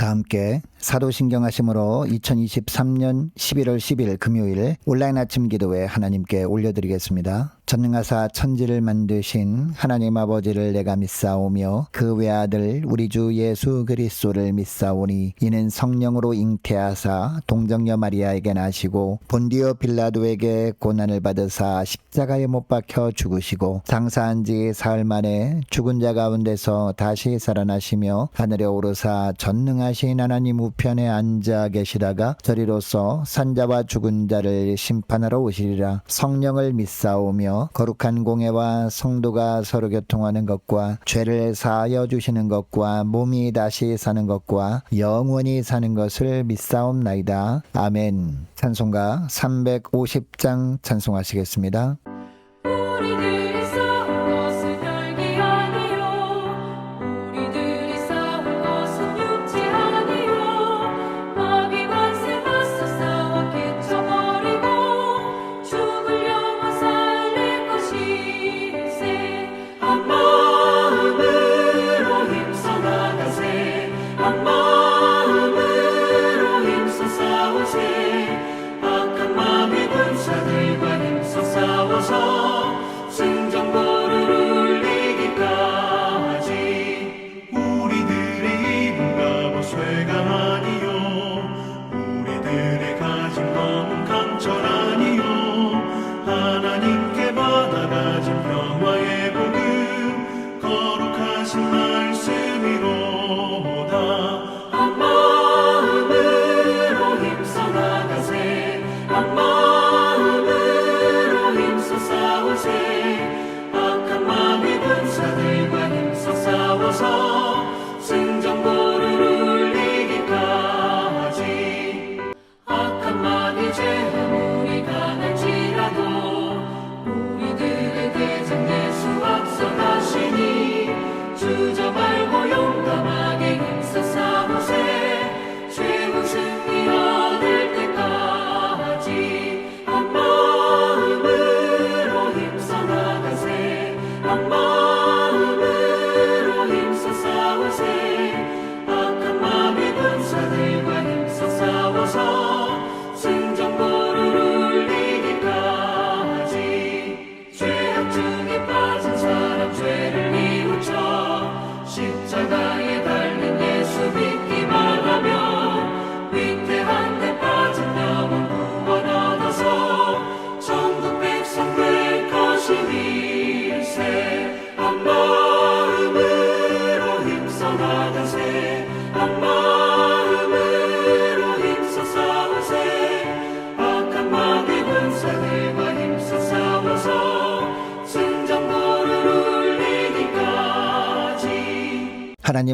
다 함께 사도신경하심으로 2023년 11월 10일 금요일 온라인 아침 기도회 하나님께 올려드리겠습니다. 전능하사 천지를 만드신 하나님 아버지를 내가 믿사오며 그 외아들 우리 주 예수 그리스도를 믿사오니 이는 성령으로 잉태하사 동정녀 마리아에게 나시고 본디오 빌라도에게 고난을 받으사 십자가에 못 박혀 죽으시고 장사한 지 사흘 만에 죽은 자 가운데서 다시 살아나시며 하늘에 오르사 전능하신 하나님 우편에 앉아 계시다가 저리로서 산자와 죽은 자를 심판하러 오시리라. 성령을 믿사오며 거룩한 공예와 성도가 서로 교통하는 것과 죄를 사하여 주시는 것과 몸이 다시 사는 것과 영원히 사는 것을 믿사옵나이다. 아멘. 찬송가 350장 찬송하시겠습니다.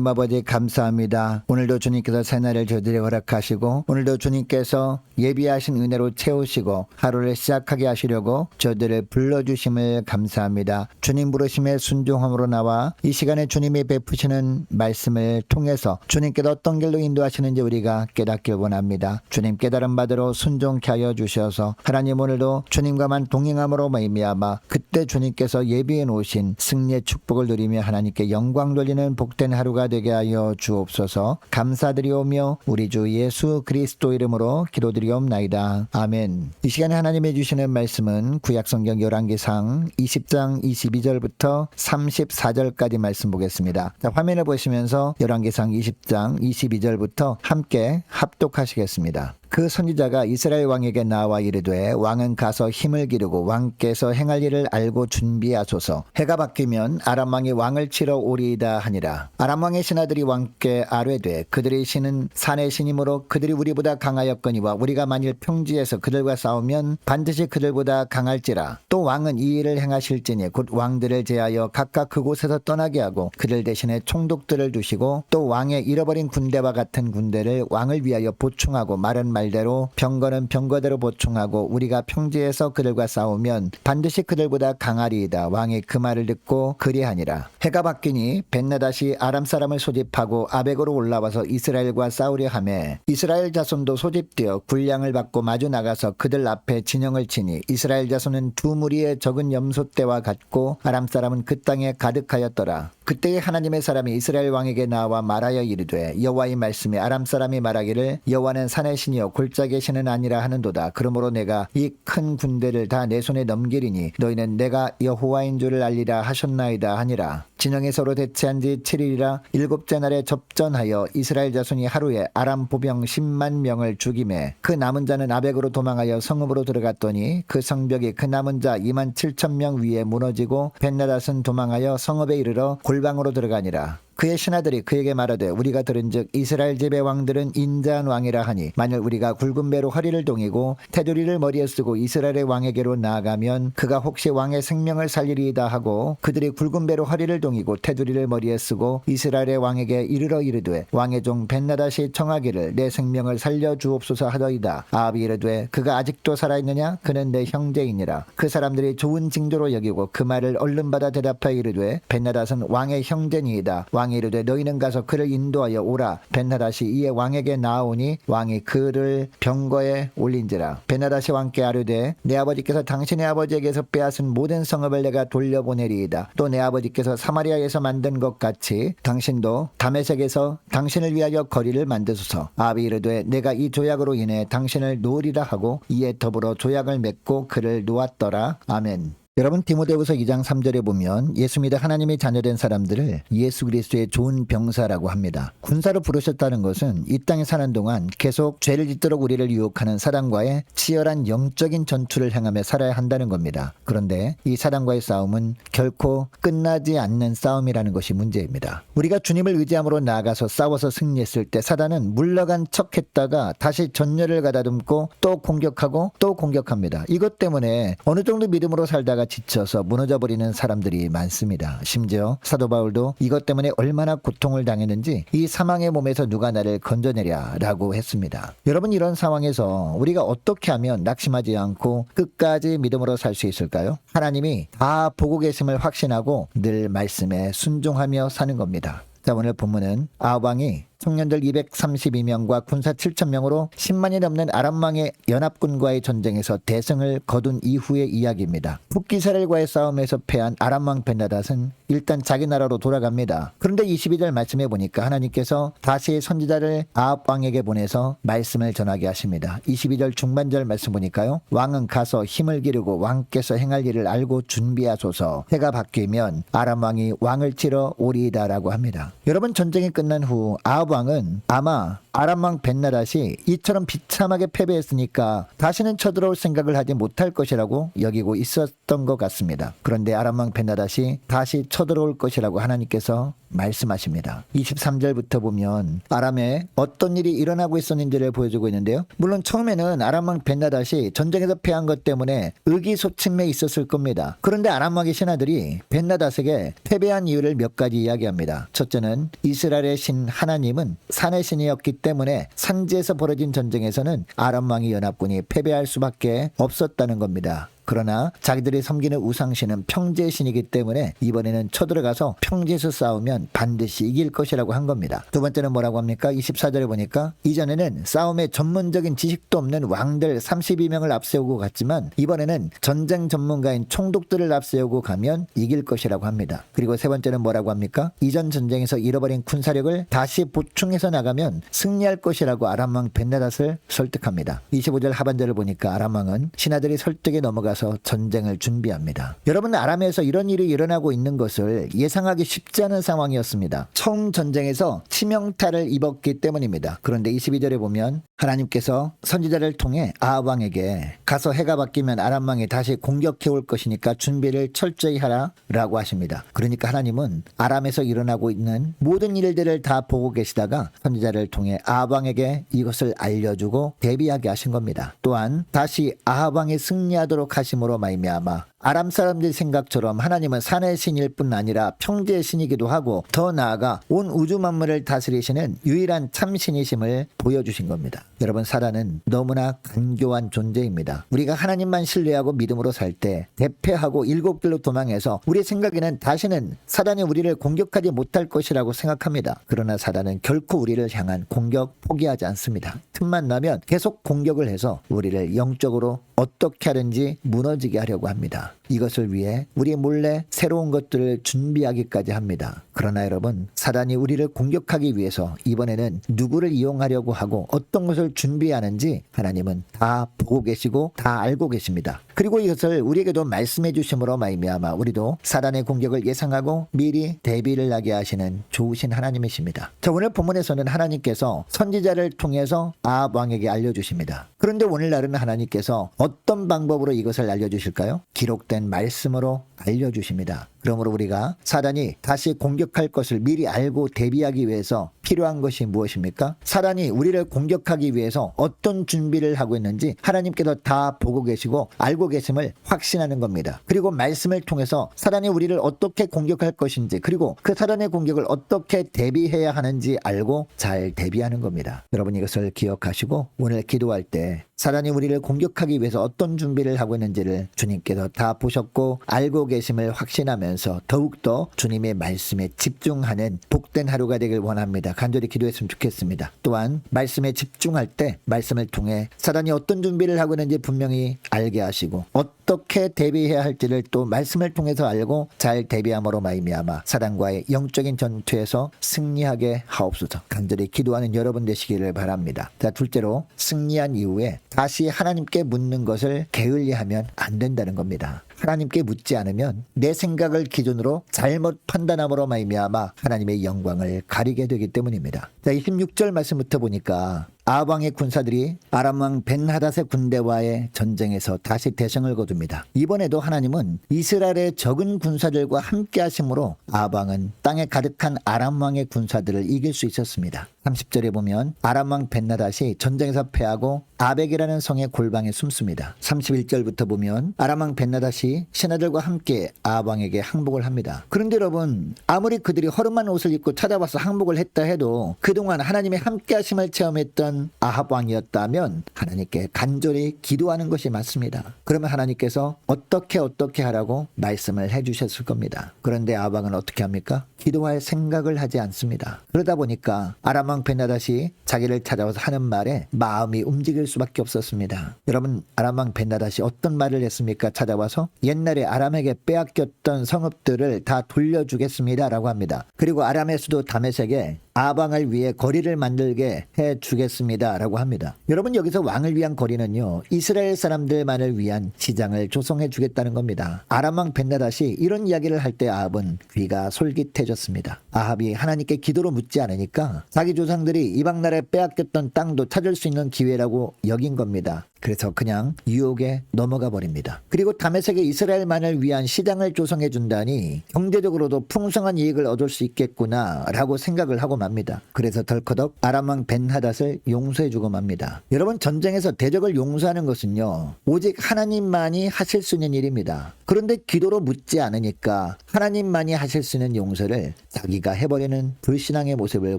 하나님 아버지 감사합니다. 오늘도 주님께서 새날을 저희들에게 허락하시고 오늘도 주님께서 예비하신 은혜로 채우시고 하루를 시작하게 하시려고 저희들을 불러주심을 감사합니다. 주님 부르심에 순종함으로 나와 이 시간에 주님이 베푸시는 말씀을 통해서 주님께서 어떤 길로 인도하시는지 우리가 깨닫길 원합니다. 주님 깨달은 바대로 순종케 하여 주셔서 하나님 오늘도 주님과만 동행함으로 말미암아 그때 주님께서 예비해 놓으신 승리의 축복을 누리며 하나님께 영광 돌리는 복된 하루가 되게 하여 주옵소서. 감사드리오며 우리 주 예수 그리스도 이름으로 기도드리옵나이다. 아멘. 이 시간에 하나님이 주시는 말씀은 구약성경 열왕기상 20장 22절부터 34절까지 말씀 보겠습니다. 자, 화면을 보시면서 열왕기상 20장 22절부터 함께 합독하시겠습니다. 그 선지자가 이스라엘 왕에게 나와 이르되 왕은 가서 힘을 기르고 왕께서 행할 일을 알고 준비하소서. 해가 바뀌면 아람 왕이 왕을 치러 오리이다 하니라. 아람 왕의 신하들이 왕께 아뢰되 그들의 신은 산의 신이므로 그들이 우리보다 강하였거니와 우리가 만일 평지에서 그들과 싸우면 반드시 그들보다 강할지라. 또 왕은 이 일을 행하실지니 곧 왕들을 제하여 각각 그곳에서 떠나게 하고 그들 대신에 총독들을 두시고 또 왕의 잃어버린 군대와 같은 군대를 왕을 위하여 보충하고 마른 말대로 병거는 병거대로 보충하고 우리가 평지에서 그들과 싸우면 반드시 그들보다 강하리이다. 왕이 그 말을 듣고 그리하니라. 해가 바뀌니 벤나닷이 아람 사람을 소집하고 아벡으로 올라와서 이스라엘과 싸우려 하매 이스라엘 자손도 소집되어 군량을 받고 마주 나가서 그들 앞에 진영을 치니 이스라엘 자손은 두 무리의 적은 염소떼와 같고 아람 사람은 그 땅에 가득하였더라. 그때에 하나님의 사람이 이스라엘 왕에게 나와 말하여 이르되 여호와의 말씀에 아람 사람이 말하기를 여호와는 산의 신이요 골짜기의 신은 아니라 하는도다. 그러므로 내가 이 큰 군대를 다 내 손에 넘기리니 너희는 내가 여호와인 줄을 알리라 하셨나이다 하니라. 진영에 서로 대치한 지 7일이라 일곱째 날에 접전하여 이스라엘 자손이 하루에 아람 보병 10만 명을 죽이매 그 남은 자는 아벡으로 도망하여 성읍으로 들어갔더니 그 성벽이 그 남은 자 2만 7천 명 위에 무너지고 벤나닷은 도망하여 성읍에 이르러 골방으로 들어가니라. 그의 신하들이 그에게 말하되 우리가 들은즉 이스라엘 집의 왕들은 인자한 왕이라 하니 만일 우리가 굵은 배로 허리를 동이고 테두리를 머리에 쓰고 이스라엘의 왕에게로 나아가면 그가 혹시 왕의 생명을 살리리이다 하고 그들이 굵은 배로 허리를 동이고 테두리를 머리에 쓰고 이스라엘의 왕에게 이르러 이르되 왕의 종 벤나닷이 청하기를 내 생명을 살려 주옵소서 하더이다. 아합이 이르되 그가 아직도 살아있느냐? 그는 내 형제이니라. 그 사람들이 좋은 징조로 여기고 그 말을 얼른 받아 대답하여 이르되 벤나닷은 왕의 형제니이다. 왕이 이르되 너희는 가서 그를 인도하여 오라. 벤나닷이 이에 왕에게 나아오니 왕이 그를 병거에 올린지라. 벤나닷이 왕께 아뢰되 내 아버지께서 당신의 아버지에게서 빼앗은 모든 성읍을 내가 돌려보내리이다. 또 내 아버지께서 사마리아에서 만든 것 같이 당신도 다메섹에서 당신을 위하여 거리를 만드소서. 아합이 이르되 내가 이 조약으로 인해 당신을 놓으리라 하고 이에 더불어 조약을 맺고 그를 놓았더라. 아멘. 여러분 디모데후서 2장 3절에 보면 예수 믿어 하나님의 자녀된 사람들을 예수 그리스도의 좋은 병사라고 합니다. 군사로 부르셨다는 것은 이 땅에 사는 동안 계속 죄를 짓도록 우리를 유혹하는 사단과의 치열한 영적인 전투를 행하며 살아야 한다는 겁니다. 그런데 이 사단과의 싸움은 결코 끝나지 않는 싸움이라는 것이 문제입니다. 우리가 주님을 의지함으로 나아가서 싸워서 승리했을 때 사단은 물러간 척했다가 다시 전열을 가다듬고 또 공격하고 또 공격합니다. 이것 때문에 어느 정도 믿음으로 살다가 지쳐서 무너져버리는 사람들이 많습니다. 심지어 사도 바울도 이것 때문에 얼마나 고통을 당했는지 이 사망의 몸에서 누가 나를 건져내랴 라고 했습니다. 여러분 이런 상황에서 우리가 어떻게 하면 낙심하지 않고 끝까지 믿음으로 살 수 있을까요? 하나님이 다 보고 계심을 확신하고 늘 말씀에 순종하며 사는 겁니다. 자, 오늘 본문은 아합 왕이 청년들 232명과 군사 7,000명으로 10만이 넘는 아람 왕의 연합군과의 전쟁에서 대승을 거둔 이후의 이야기입니다. 북기스라엘과의 싸움에서 패한 아람 왕 벤나닷은 일단 자기 나라로 돌아갑니다. 그런데 22절 말씀해 보니까 하나님께서 다시 선지자를 아합 왕에게 보내서 말씀을 전하게 하십니다. 22절 중반절 말씀 보니까요. 왕은 가서 힘을 기르고 왕께서 행할 일을 알고 준비하소서. 해가 바뀌면 아람 왕이 왕을 치러 오리이다라고 합니다. 여러분 전쟁이 끝난 후 아합 왕은 아마 아람 왕 벤나닷이 이처럼 비참하게 패배했으니까 다시는 쳐들어올 생각을 하지 못할 것이라고 여기고 있었던 것 같습니다. 그런데 아람 왕 벤나닷이 다시 쳐들어올 것이라고 하나님께서 말씀하십니다. 23절부터 보면 아람에 어떤 일이 일어나고 있었는지를 보여주고 있는데요. 물론 처음에는 아람 왕 벤나닷이 전쟁에서 패한 것 때문에 의기소침해 있었을 겁니다. 그런데 아람 왕의 신하들이 벤나닷에게 패배한 이유를 몇 가지 이야기합니다. 첫째는 이스라엘의 신 하나님은 산의 신이었기 때문에 산지에서 벌어진 전쟁에서는 아람 왕의 연합군이 패배할 수밖에 없었다는 겁니다. 그러나 자기들이 섬기는 우상신은 평지의 신이기 때문에 이번에는 쳐들어가서 평지에서 싸우면 반드시 이길 것이라고 한 겁니다. 두 번째는 뭐라고 합니까? 24절에 보니까 이전에는 싸움에 전문적인 지식도 없는 왕들 32명을 앞세우고 갔지만 이번에는 전쟁 전문가인 총독들을 앞세우고 가면 이길 것이라고 합니다. 그리고 세 번째는 뭐라고 합니까? 이전 전쟁에서 잃어버린 군사력을 다시 보충해서 나가면 승리할 것이라고 아람 왕 벤나닷을 설득합니다. 25절 하반절을 보니까 아람 왕은 신하들이 설득에 넘어가서 전쟁을 준비합니다. 여러분 아람에서 이런 일이 일어나고 있는 것을 예상하기 쉽지 않은 상황이었습니다. 처음 전쟁에서 치명타를 입었기 때문입니다. 그런데 22절에 보면 하나님께서 선지자를 통해 아합 왕에게 가서 해가 바뀌면 아람 왕이 다시 공격해 올 것이니까 준비를 철저히 하라 라고 하십니다. 그러니까 하나님은 아람에서 일어나고 있는 모든 일들을 다 보고 계시다가 선지자를 통해 아합 왕에게 이것을 알려주고 대비하게 하신 겁니다. 또한 다시 아합 왕이 승리하도록 하심으로 말미암아 아람 사람들 생각처럼 하나님은 산의 신일 뿐 아니라 평지의 신이기도 하고 더 나아가 온 우주 만물을 다스리시는 유일한 참신이심을 보여주신 겁니다. 여러분 사단은 너무나 간교한 존재입니다. 우리가 하나님만 신뢰하고 믿음으로 살 때 대패하고 일곱 길로 도망해서 우리 생각에는 다시는 사단이 우리를 공격하지 못할 것이라고 생각합니다. 그러나 사단은 결코 우리를 향한 공격 포기하지 않습니다. 틈만 나면 계속 공격을 해서 우리를 영적으로 어떻게 하든지 무너지게 하려고 합니다. 이것을 위해 우리 몰래 새로운 것들을 준비하기까지 합니다. 그러나 여러분, 사단이 우리를 공격하기 위해서 이번에는 누구를 이용하려고 하고 어떤 것을 준비하는지 하나님은 다 보고 계시고 다 알고 계십니다. 그리고 이것을 우리에게도 말씀해 주심으로 말미암아 우리도 사단의 공격을 예상하고 미리 대비를 하게 하시는 좋으신 하나님이십니다. 자, 오늘 본문에서는 하나님께서 선지자를 통해서 아합 왕에게 알려주십니다. 그런데 오늘날은 하나님께서 어떤 방법으로 이것을 알려주실까요? 기록된 말씀으로 알려주십니다. 그러므로 우리가 사단이 다시 공격할 것을 미리 알고 대비하기 위해서 필요한 것이 무엇입니까? 사단이 우리를 공격하기 위해서 어떤 준비를 하고 있는지 하나님께서 다 보고 계시고 알고 계심을 확신하는 겁니다. 그리고 말씀을 통해서 사단이 우리를 어떻게 공격할 것인지, 그리고 그 사단의 공격을 어떻게 대비해야 하는지 알고 잘 대비하는 겁니다. 여러분, 이것을 기억하시고 오늘 기도할 때 사단이 우리를 공격하기 위해서 어떤 준비를 하고 있는지를 주님께서 다 보셨고 알고 계심을 확신하면서 더욱더 주님의 말씀에 집중하는 복된 하루가 되길 원합니다. 간절히 기도했으면 좋겠습니다. 또한 말씀에 집중할 때 말씀을 통해 사단이 어떤 준비를 하고 있는지 분명히 알게 하시고 어떻게 대비해야 할지를 또 말씀을 통해서 알고 잘 대비함으로 말미암아 사단과의 영적인 전투에서 승리하게 하옵소서. 간절히 기도하는 여러분 되시기를 바랍니다. 자, 둘째로, 승리한 이후에 다시 하나님께 묻는 것을 게을리하면 안 된다는 겁니다. 하나님께 묻지 않으면 내 생각을 기준으로 잘못 판단함으로 말미암아 하나님의 영광을 가리게 되기 때문입니다. 자, 26절 말씀부터 보니까 아합 왕의 군사들이 아람 왕 벤하닷의 군대와의 전쟁에서 다시 대성을 거둡니다. 이번에도 하나님은 이스라엘의 적은 군사들과 함께 하심으로 아합 왕은 땅에 가득한 아람 왕의 군사들을 이길 수 있었습니다. 30절에 보면 아람 왕 벤하닷이 전쟁에서 패하고 아벡이라는 성의 골방에 숨습니다. 31절부터 보면 아람 왕 벤하닷이 신하들과 함께 아합 왕에게 항복을 합니다. 그런데 여러분, 아무리 그들이 허름한 옷을 입고 찾아와서 항복을 했다 해도 그동안 하나님의 함께 하심을 체험했던 아합 왕이었다면 하나님께 간절히 기도하는 것이 맞습니다. 그러면 하나님께서 어떻게 하라고 말씀을 해주셨을 겁니다. 그런데 아합 왕은 어떻게 합니까? 기도할 생각을 하지 않습니다. 그러다 보니까 아람 왕 벤하닷이 자기를 찾아와서 하는 말에 마음이 움직일 수밖에 없었습니다. 여러분, 아람 왕 벤하닷이 어떤 말을 했습니까? 찾아와서 옛날에 아람에게 빼앗겼던 성읍들을 다 돌려주겠습니다 라고 합니다. 그리고 아람의 수도 다메섹에 아합 왕을 위해 거리를 만들게 해주겠습니다 라고 합니다. 여러분, 여기서 왕을 위한 거리는요, 이스라엘 사람들만을 위한 시장을 조성해 주겠다는 겁니다. 아람 왕 벤하닷이 이런 이야기를 할 때 아합은 귀가 솔깃해졌습니다. 아합이 하나님께 기도로 묻지 않으니까 자기 조상들이 이방 나라에 빼앗겼던 땅도 찾을 수 있는 기회라고 여긴 겁니다. 그래서 그냥 유혹에 넘어가 버립니다. 그리고 다메섹에 이스라엘만을 위한 시장을 조성해 준다니 경제적으로도 풍성한 이익을 얻을 수 있겠구나 라고 생각을 하고 맙니다. 그래서 덜커덕 아람 왕 벤하닷을 용서해 주고 맙니다. 여러분, 전쟁에서 대적을 용서하는 것은요, 오직 하나님만이 하실 수 있는 일입니다. 그런데 기도로 묻지 않으니까 하나님만이 하실 수 있는 용서를 자기가 해버리는 불신앙의 모습을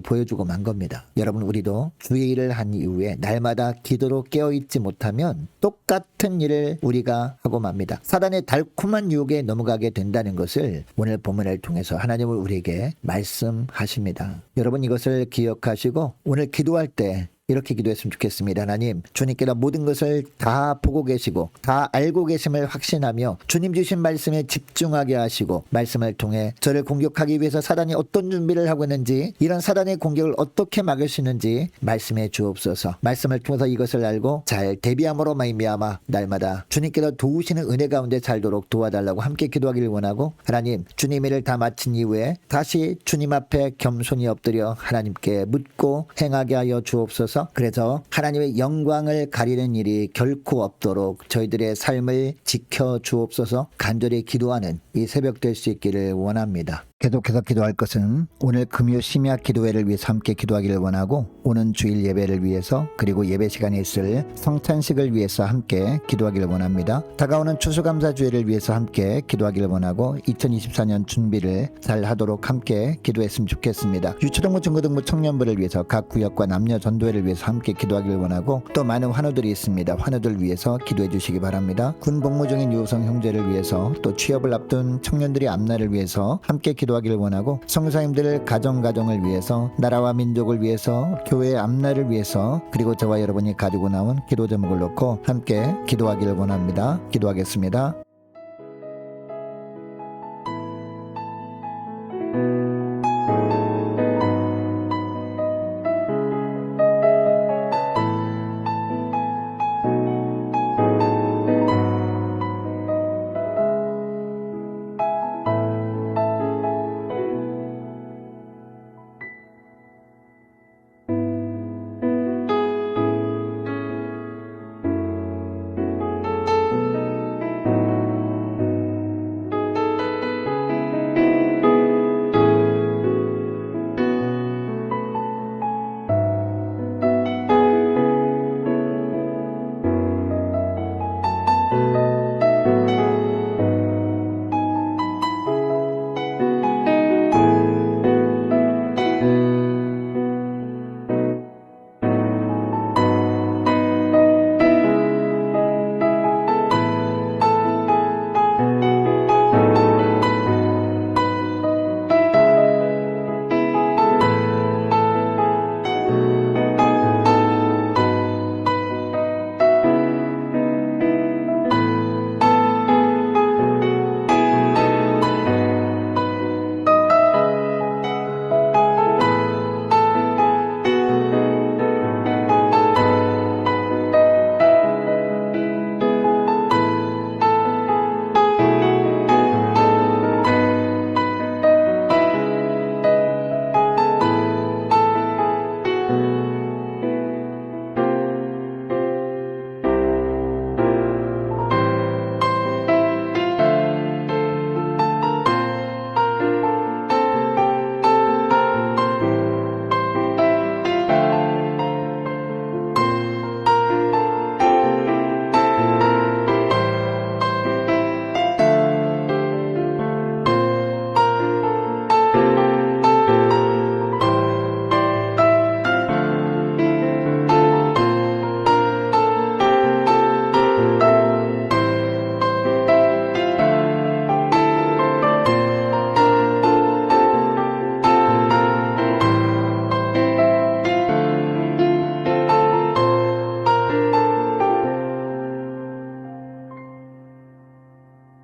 보여주고 만 겁니다. 여러분, 우리도 주의 일을 한 이후에 날마다 기도로 깨어있지 못하면 똑같은 일을 우리가 하고 맙니다. 사단의 달콤한 유혹에 넘어가게 된다는 것을 오늘 본문을 통해서 하나님은 우리에게 말씀하십니다. 여러분, 이것을 기억하시고 오늘 기도할 때 이렇게 기도했으면 좋겠습니다. 하나님, 주님께서 모든 것을 다 보고 계시고 다 알고 계심을 확신하며 주님 주신 말씀에 집중하게 하시고 말씀을 통해 저를 공격하기 위해서 사단이 어떤 준비를 하고 있는지, 이런 사단의 공격을 어떻게 막을 수 있는지 말씀해 주옵소서. 말씀을 통해서 이것을 알고 잘 대비함으로 말미암아 날마다 주님께서 도우시는 은혜 가운데 살도록 도와달라고 함께 기도하기를 원하고, 하나님, 주님 일을 다 마친 이후에 다시 주님 앞에 겸손히 엎드려 하나님께 묻고 행하게 하여 주옵소서. 그래서 하나님의 영광을 가리는 일이 결코 없도록 저희들의 삶을 지켜 주옵소서. 간절히 기도하는 이 새벽 될 수 있기를 원합니다. 계속해서 기도할 것은 오늘 금요 심야 기도회를 위해서 함께 기도하기를 원하고, 오는 주일 예배를 위해서, 그리고 예배 시간에 있을 성찬식을 위해서 함께 기도하기를 원합니다. 다가오는 추수감사주일을 위해서 함께 기도하기를 원하고 2024년 준비를 잘 하도록 함께 기도했으면 좋겠습니다. 유초등부 중고등부 청년부를 위해서 각 구역과 남녀 전도회를 위해서 함께 기도하기를 원하고, 또 많은 환우들이 있습니다. 환우들 위해서 기도해 주시기 바랍니다. 군 복무 중인 유호성 형제를 위해서, 또 취업을 앞둔 청년들의 앞날을 위해서 함께 기도하기를 원하고, 성사님들 가정을 위해서, 나라와 민족을 위해서, 교회의 앞날을 위해서, 그리고 저와 여러분이 가지고 나온 기도 제목을 놓고 함께 기도하기를 원합니다. 기도하겠습니다.